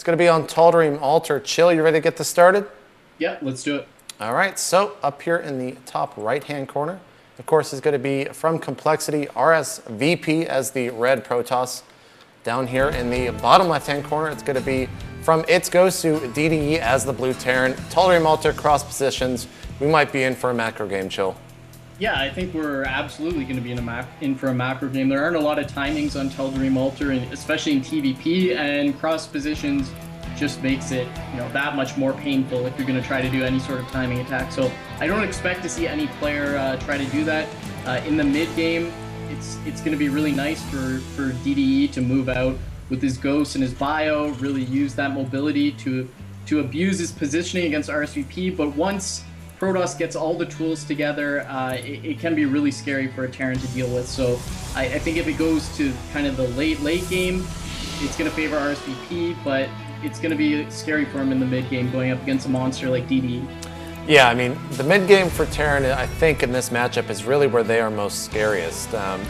going to be on Tal'Darim Altar. Chill, you ready to get this started? Yeah, let's do it. All right, so up here in the top right-hand corner, of course, is going to be from Complexity, RSVP as the red Protoss. Down here in the bottom left-hand corner, it's going to be from iGDDE as the blue Terran. Tal'Darim Altar, cross positions. We might be in for a macro game, Chill. Yeah, I think we're absolutely going to be in for a macro game. There aren't a lot of timings on Tal'Darim Altar, and especially in TVP, and cross positions just makes it, that much more painful if you're going to try to do any sort of timing attack. So I don't expect to see any player try to do that in the mid game. It's going to be really nice for DDE to move out with his ghost and his bio, really use that mobility to abuse his positioning against RSVP. But once Protoss gets all the tools together, it can be really scary for a Terran to deal with. So I think if it goes to kind of the late game, it's going to favor RSVP, but it's going to be scary for him in the mid game going up against a monster like DDE. Yeah, I mean, the mid game for Terran, I think, in this matchup is really where they are most scariest.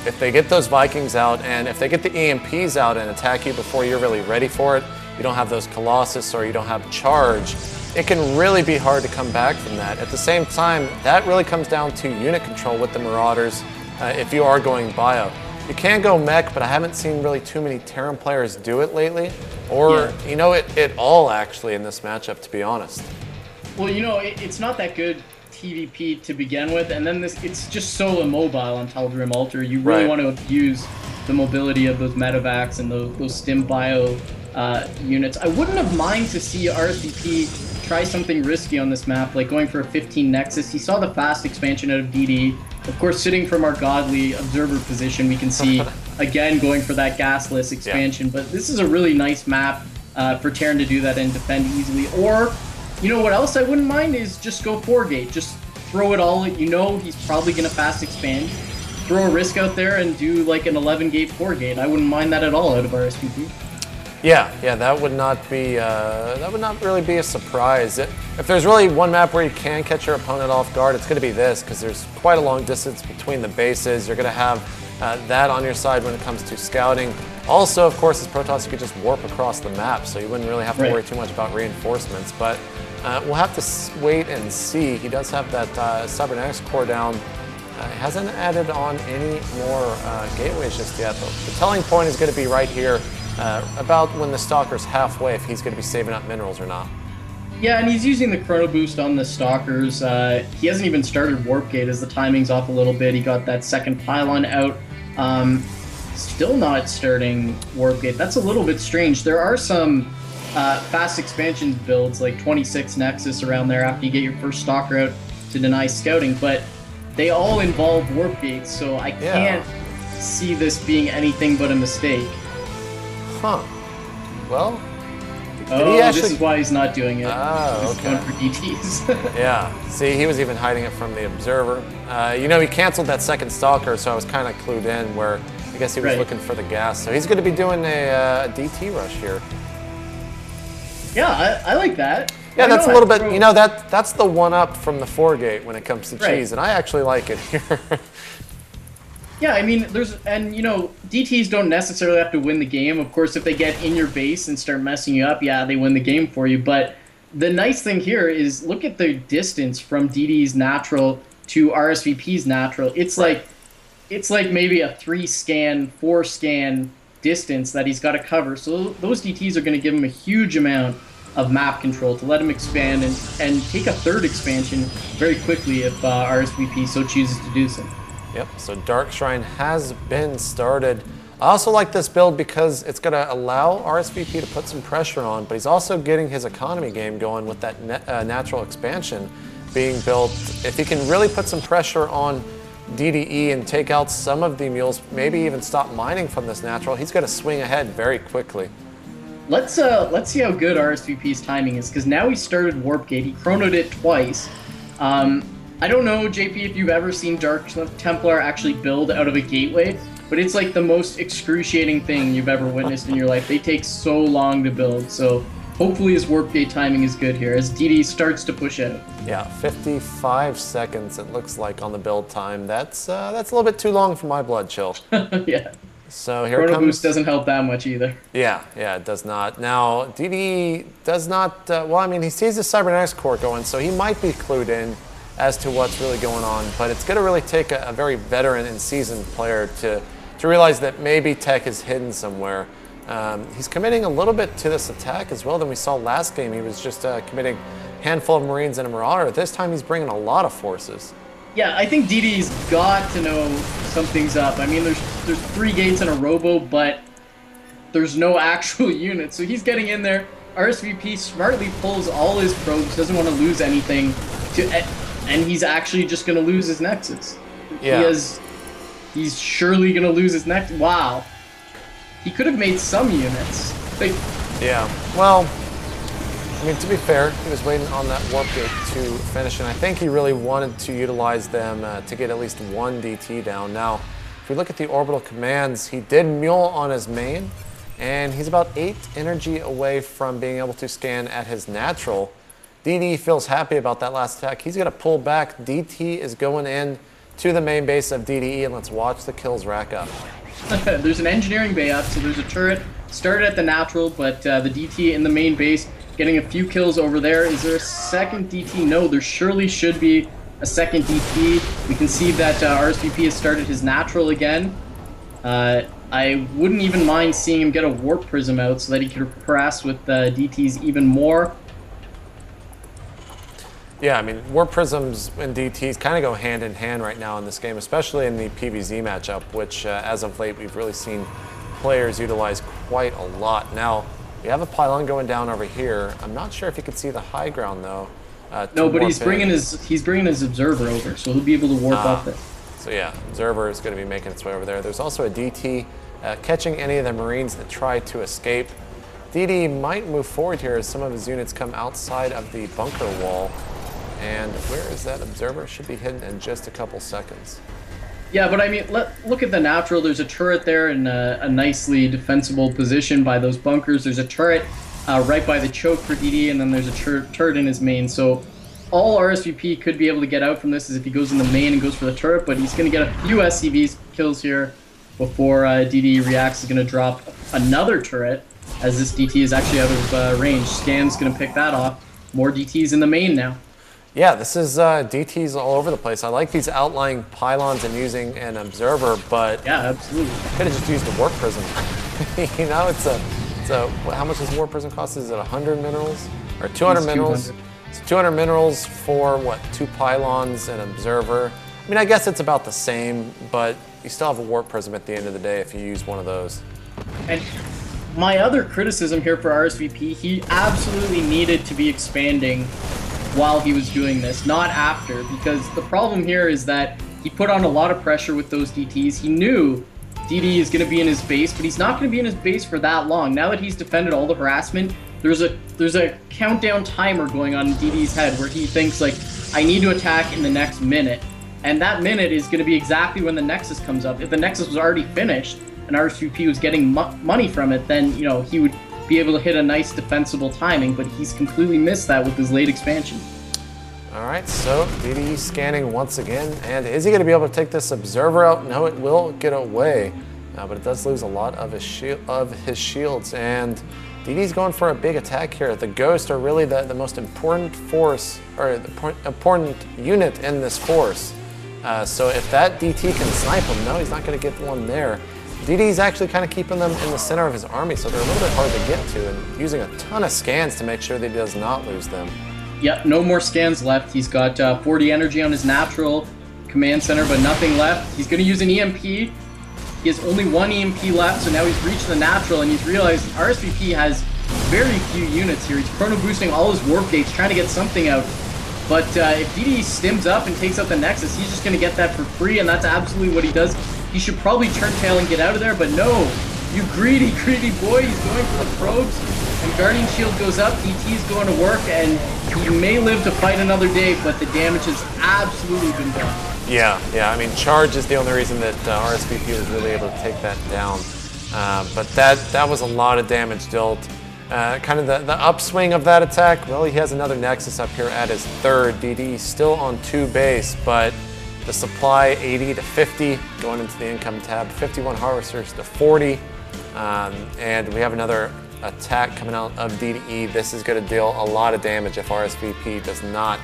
If they get those Vikings out, and if they get the EMPs out and attack you before you're really ready for it, you don't have those Colossus or you don't have charge, it can really be hard to come back from that. At the same time, that really comes down to unit control with the Marauders if you are going bio. You can go mech, but I haven't seen really too many Terran players do it lately, or, at all, actually, in this matchup, to be honest. Well, it's not that good TVP to begin with, and then it's just so immobile on Tal'Darim Altar. You really want to abuse the mobility of those medevacs and those stim bio units. I wouldn't have mind to see RSVP try something risky on this map, like going for a 15 Nexus. He saw the fast expansion out of DD. Of course, sitting from our godly observer position, we can see, again, going for that gasless expansion. Yeah. But this is a really nice map for Terran to do that and defend easily. Or, what else I wouldn't mind is just go 4-gate. Just throw it all. He's probably going to fast expand. Throw a risk out there and do like an 11-gate 4-gate. I wouldn't mind that at all out of RSVP. Yeah, that would not be really be a surprise. If there's really one map where you can catch your opponent off guard, it's going to be this, because there's quite a long distance between the bases. You're going to have that on your side when it comes to scouting. Also, of course, as Protoss, you could just warp across the map, so you wouldn't really have to worry too much about reinforcements. But we'll have to wait and see. He does have that Cybernetics core down. He hasn't added on any more gateways just yet. The telling point is going to be right here. About when the Stalker's halfway, if he's going to be saving up minerals or not. Yeah, and he's using the Chrono Boost on the Stalkers. He hasn't even started Warp Gate as the timing's off a little bit. He got that second pylon out. Still not starting Warp Gate. That's a little bit strange. There are some fast expansion builds, like 26 Nexus around there after you get your first Stalker out to deny scouting, but they all involve Warp Gates, so I can't see this being anything but a mistake. Huh. Well, this is why he's not doing it. Oh, okay. He's going for DTs. Yeah. See, he was even hiding it from the observer. He canceled that second Stalker, so I was kind of clued in where I guess he was looking for the gas. So he's going to be doing a DT rush here. Yeah, I like that. Yeah, that's a little bit, that's the one-up from the 4-gate when it comes to cheese, and I actually like it here. Yeah, I mean, DTs don't necessarily have to win the game. Of course, if they get in your base and start messing you up, they win the game for you. But the nice thing here is look at the distance from DD's natural to RSVP's natural. It's like maybe a 3-scan, 4-scan distance that he's got to cover. So those DTs are going to give him a huge amount of map control to let him expand and take a third expansion very quickly if RSVP so chooses to do so. Yep, so Dark Shrine has been started. I also like this build because it's going to allow RSVP to put some pressure on, but he's also getting his economy game going with that natural expansion being built. If he can really put some pressure on DDE and take out some of the mules, maybe even stop mining from this natural, he's going to swing ahead very quickly. Let's see how good RSVP's timing is, because now he started Warp Gate. He chronoed it twice. I don't know, JP, if you've ever seen Dark Templar actually build out of a gateway, but it's like the most excruciating thing you've ever witnessed in your life. They take so long to build, so hopefully his Warp Gate timing is good here as DD starts to push out. Yeah, 55 seconds it looks like on the build time. That's a little bit too long for my blood, Chill. Yeah. So here Chrono comes... Boost doesn't help that much either. Yeah, it does not. Now, DD does not... well, I mean, he sees the Cybernetics core going, so he might be clued in as to what's really going on, but it's going to really take a very veteran and seasoned player to realize that maybe tech is hidden somewhere. He's committing a little bit to this attack as well than we saw last game. He was just committing a handful of Marines and a Marauder. This time he's bringing a lot of forces. Yeah, I think DD's got to know something's up. I mean, there's 3 gates and a robo, but there's no actual unit. So he's getting in there. RSVP smartly pulls all his probes, doesn't want to lose anything, and he's actually just going to lose his Nexus. Yeah. He's surely going to lose his Nexus. Wow. He could have made some units. Yeah, well, I mean, to be fair, he was waiting on that warp gate to finish, and I think he really wanted to utilize them to get at least 1 DT down. Now, if we look at the orbital commands, he did mule on his main, and he's about 8 energy away from being able to scan at his natural. DD feels happy about that last attack. He's going to pull back. DT is going in to the main base of DDE, and let's watch the kills rack up. There's an engineering bay up, so there's a turret started at the natural, but the DT in the main base getting a few kills over there. Is there a second DT? No, there surely should be a second DT. We can see that RSVP has started his natural again. I wouldn't even mind seeing him get a warp prism out so that he could harass with DTs even more. Yeah, I mean, warp prisms and DTs kind of go hand in hand right now in this game, especially in the PvZ matchup, which as of late we've really seen players utilize quite a lot. Now, we have a pylon going down over here. I'm not sure if you can see the high ground though. No, but he's bringing his observer over, so he'll be able to warp up there. So yeah, observer is going to be making its way over there. There's also a DT catching any of the Marines that try to escape. DD might move forward here as some of his units come outside of the bunker wall. And where is that observer? Should be hidden in just a couple seconds. Yeah, but I mean, look at the natural. There's a turret there in a nicely defensible position by those bunkers. There's a turret right by the choke for DD, and then there's a turret in his main. So all RSVP could be able to get out from this is if he goes in the main and goes for the turret, but he's going to get a few SCVs kills here before DD reacts. Is going to drop another turret as this DT is actually out of range. Scan's going to pick that off. More DTs in the main now. Yeah, this is DTs all over the place. I like these outlying pylons and using an observer, but yeah, absolutely. Could have just used a warp prism. You know, it's a how much does warp prism cost? Is it 100 minerals or 200 minerals? 200. It's 200 minerals for what? 2 pylons and observer. I mean, I guess it's about the same, but you still have a warp prism at the end of the day if you use one of those. And my other criticism here for RSVP, he absolutely needed to be expanding while he was doing this, not after, because the problem here is that he put on a lot of pressure with those DTs. He knew DD is going to be in his base, but he's not going to be in his base for that long. Now that he's defended all the harassment, there's a countdown timer going on in DD's head where he thinks, like, I need to attack in the next minute. And that minute is going to be exactly when the Nexus comes up. If the Nexus was already finished and RSVP was getting money from it, then, you know, he would be able to hit a nice defensible timing, but he's completely missed that with his late expansion. All right, so DD scanning once again, and is he going to be able to take this observer out? No, it will get away, but it does lose a lot of his shields, and DD's going for a big attack here. The Ghosts are really the most important force, or the important unit in this force. So if that DT can snipe him, no, he's not going to get one there. DD's actually kind of keeping them in the center of his army, so they're a little bit hard to get to, and using a ton of scans to make sure that he does not lose them. Yep, no more scans left. He's got 40 energy on his natural command center, but nothing left. He's going to use an EMP. He has only 1 EMP left, so now he's reached the natural, and he's realized RSVP has very few units here. He's chrono boosting all his warp gates, trying to get something out. But if DD stims up and takes out the Nexus, he's just going to get that for free, and that's absolutely what he does. He should probably turn tail and get out of there, but no. You greedy, greedy boy. He's going for the probes, and Guardian Shield goes up. DT's going to work, and he may live to fight another day, but the damage has absolutely been done. Yeah. I mean, charge is the only reason that RSVP was really able to take that down. But that was a lot of damage dealt. Kind of the upswing of that attack, well, he has another Nexus up here at his 3rd. DD still on 2 base, but The supply 80 to 50 going into the income tab, 51 harvesters to 40. And we have another attack coming out of DDE. This is going to deal a lot of damage if RSVP does not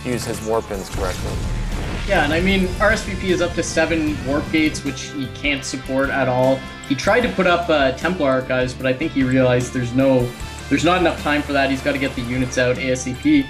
use his warp bins correctly. Yeah, and I mean, RSVP is up to 7 warp gates, which he can't support at all. He tried to put up Templar Archives, but I think he realized there's not enough time for that. He's got to get the units out ASAP.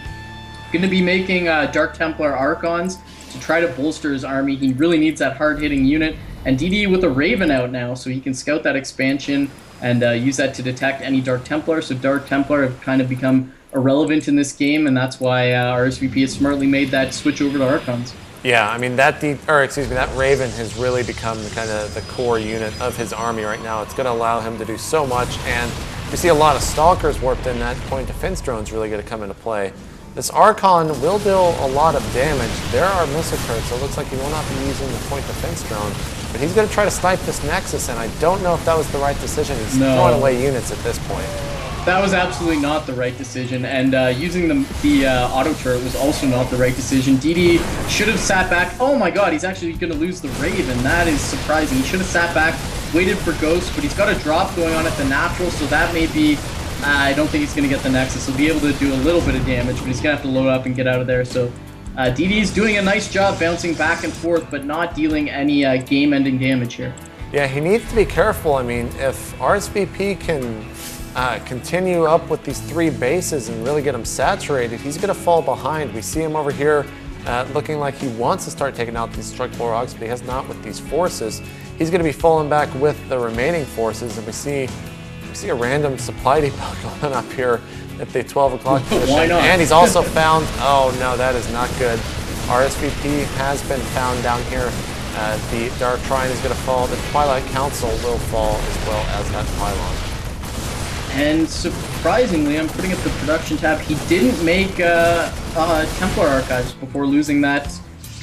Going to be making Dark Templar Archons to try to bolster his army. He really needs that hard-hitting unit. And DD with a Raven out now, so he can scout that expansion and use that to detect any Dark Templar. So Dark Templar have kind of become irrelevant in this game, and that's why RSVP has smartly made that switch over to Archons. Yeah, I mean that Raven has really become the kind of the core unit of his army right now. It's going to allow him to do so much, and we see a lot of Stalkers warped in. That point defense drone's really going to come into play. This Archon will deal a lot of damage. There are missile turrets, so it looks like he will not be using the point defense drone. But he's going to try to snipe this Nexus, and I don't know if that was the right decision. He's throwing away units at this point. That was absolutely not the right decision, and using the auto turret was also not the right decision. DD should have sat back. Oh my god, he's actually going to lose the Raven. That is surprising. He should have sat back, waited for Ghost, but he's got a drop going on at the natural, so that may be... I don't think he's going to get the Nexus. He'll be able to do a little bit of damage, but he's going to have to load up and get out of there. So DD's doing a nice job bouncing back and forth, but not dealing any game-ending damage here. Yeah, he needs to be careful. I mean, if RSVP can continue up with these 3 bases and really get him saturated, he's going to fall behind. We see him over here looking like he wants to start taking out these structural rocks, but he has not with these forces. He's going to be falling back with the remaining forces, and we see a random supply depot going up here at the 12 o'clock position. Why not? And he's also found, oh no, that is not good. RSVP has been found down here. The Dark Trine is going to fall. The Twilight Council will fall as well as that pylon. And surprisingly, I'm putting up the production tab. He didn't make Templar Archives before losing that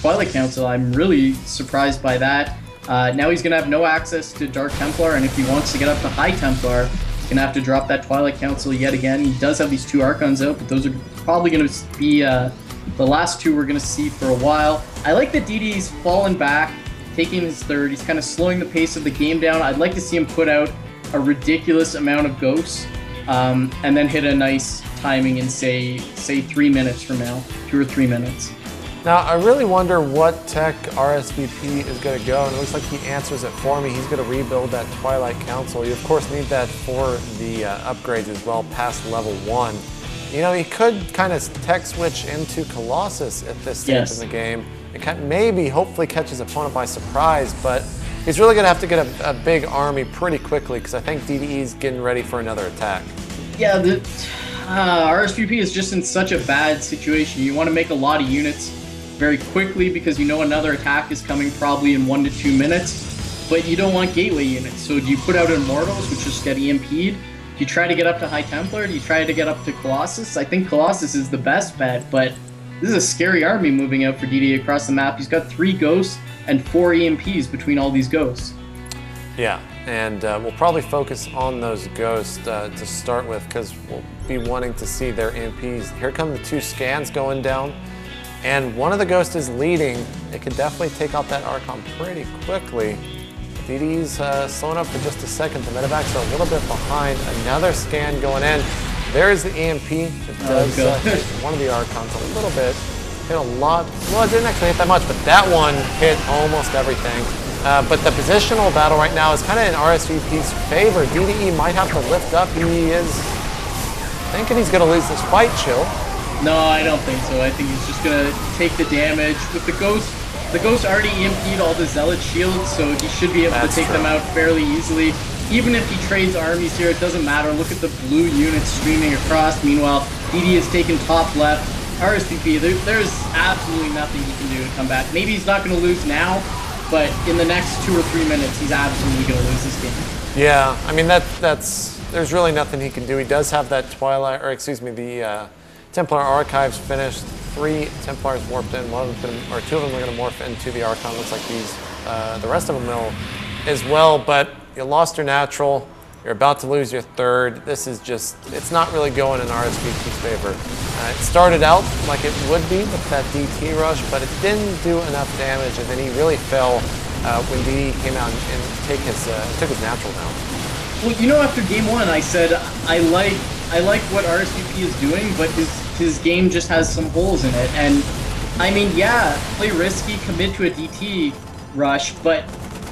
Twilight Council. I'm really surprised by that. Now he's going to have no access to Dark Templar, and if he wants to get up to High Templar, he's going to have to drop that Twilight Council yet again. He does have these 2 Archons out, but those are probably going to be the last 2 we're going to see for a while. I like that DD's fallen back, taking his 3rd. He's kind of slowing the pace of the game down. I'd like to see him put out a ridiculous amount of ghosts, and then hit a nice timing in, say 3 minutes from now, 2 or 3 minutes. Now, I really wonder what tech RSVP is going to go, and it looks like he answers it for me. He's going to rebuild that Twilight Council. You, of course, need that for the upgrades as well, past level 1. You know, he could kind of tech switch into Colossus at this stage in the game. It maybe, hopefully, catches opponent by surprise, but he's really going to have to get a big army pretty quickly, because I think DDE's getting ready for another attack. Yeah, RSVP is just in such a bad situation. You want to make a lot of units very quickly because you know another attack is coming probably in 1 to 2 minutes, but you don't want gateway units. So do you put out Immortals, which just get EMP'd? Do you try to get up to High Templar? Do you try to get up to Colossus? I think Colossus is the best bet, but this is a scary army moving out for DD across the map. He's got 3 Ghosts and 4 EMPs between all these Ghosts. Yeah, and we'll probably focus on those Ghosts to start with, because we'll be wanting to see their EMPs. Here come the 2 scans going down. And one of the Ghosts is leading. It could definitely take out that Archon pretty quickly. DD's slowing up for just a second. The medevacs are a little bit behind. Another scan going in. There's the EMP. It does hit one of the Archons a little bit. Hit a lot. Well, it didn't actually hit that much, but that one hit almost everything. But the positional battle right now is kind of in RSVP's favor. DDE might have to lift up. He is thinking he's going to lose this fight, Chill. No, I don't think so. I think he's just going to take the damage. With the Ghost already EMP'd all the Zealot shields, so he should be able to take them out fairly easily. Even if he trades armies here, it doesn't matter. Look at the blue units streaming across. Meanwhile, DD is taking top left. RSVP, there's absolutely nothing he can do to come back. Maybe he's not going to lose now, but in the next 2 or 3 minutes, he's absolutely going to lose this game. Yeah, I mean, there's really nothing he can do. He does have that Twilight, or excuse me, the Templar Archives finished. 3 Templars warped in. 2 of them are going to morph into the Archon. Looks like the rest of them will as well. But you lost your natural. You're about to lose your third. This is just, it's not really going in RSVP's favor. It started out like it would be with that DT rush, but it didn't do enough damage, and then he really fell when DD came out and took his natural down. Well, you know, after game one, I said I like what RSVP is doing, but his game just has some holes in it. And I mean, yeah, play risky, commit to a DT rush, but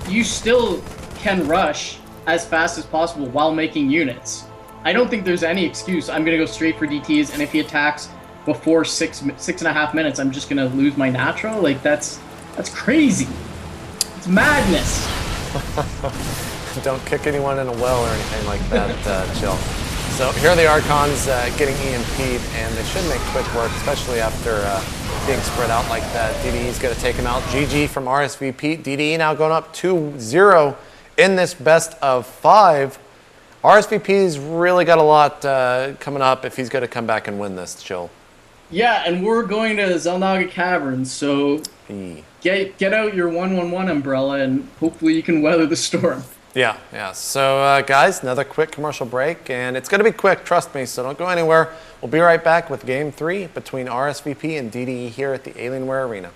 you still can rush as fast as possible while making units. I don't think there's any excuse. I'm gonna go straight for DTs, and if he attacks before 6.5 minutes, I'm just gonna lose my natural. Like that's crazy. It's madness. Don't kick anyone in a well or anything like that, Chill. So here are the Archons getting EMP'd, and they should make quick work, especially after being spread out like that. DDE's going to take him out. GG from RSVP. DDE now going up 2-0 in this best of 5. RSVP's really got a lot coming up if he's going to come back and win this, Chill. Yeah, and we're going to Zelnaga Caverns, so get out your 1-1-1 umbrella, and hopefully you can weather the storm. Yeah. So, guys, another quick commercial break, and it's going to be quick, trust me, so don't go anywhere. We'll be right back with Game 3 between RSVP and DDE here at the Alienware Arena.